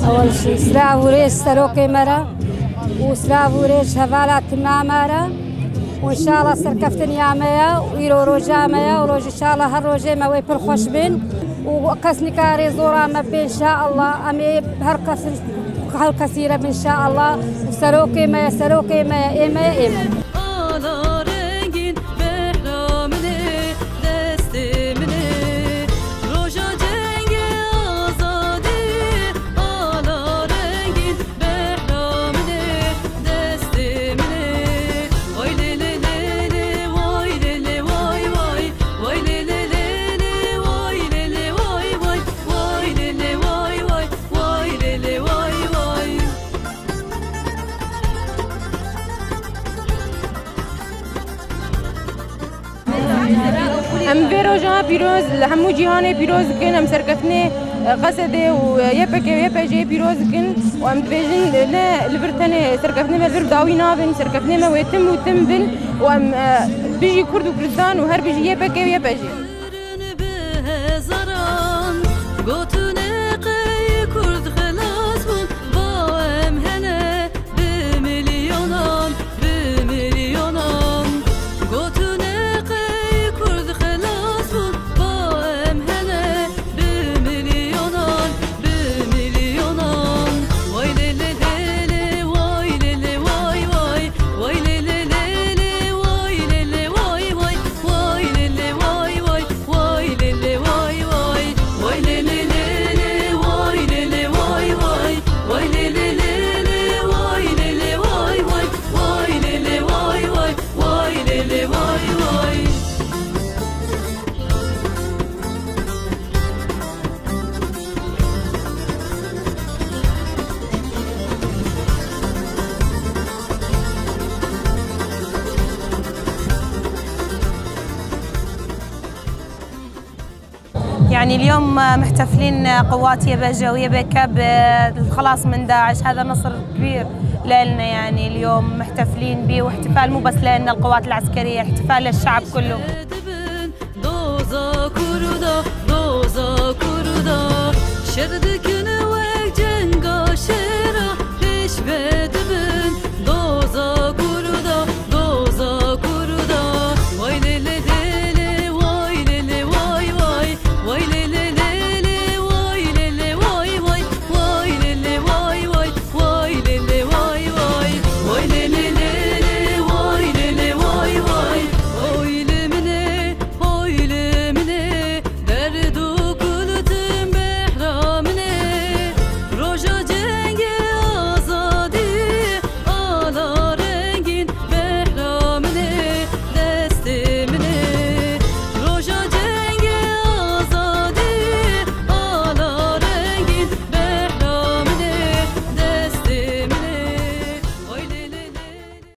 أول شيء سرا وريش سروكي مرة وسرا وريش هفالات مامرة وإن شاء الله سركفتن ياميا ويرو روجا ميا وروج إن شاء الله هالروجي ما ويبل خوش بين وقسني كاري زورا ما بين إن شاء الله أمي هالكثيرة إن شاء الله سروكي ميا سروكي ميا إيما إيما ام بیروجا پیروز همو جهان پیروز کن ام سرکفنه قصده و یپجی پیروز کن و ام دویجن نه لبرتنه سرکفنه ملبر داوی نابن سرکفنه مویتم و تم بن و ام بیجی کرد و کردستان و هر بیجی یپجی يعني اليوم محتفلين قوات يبجة ويبكة بالخلاص من داعش. هذا نصر كبير لنا، يعني اليوم محتفلين به، واحتفال مو بس لنا القوات العسكرية، احتفال للشعب كله.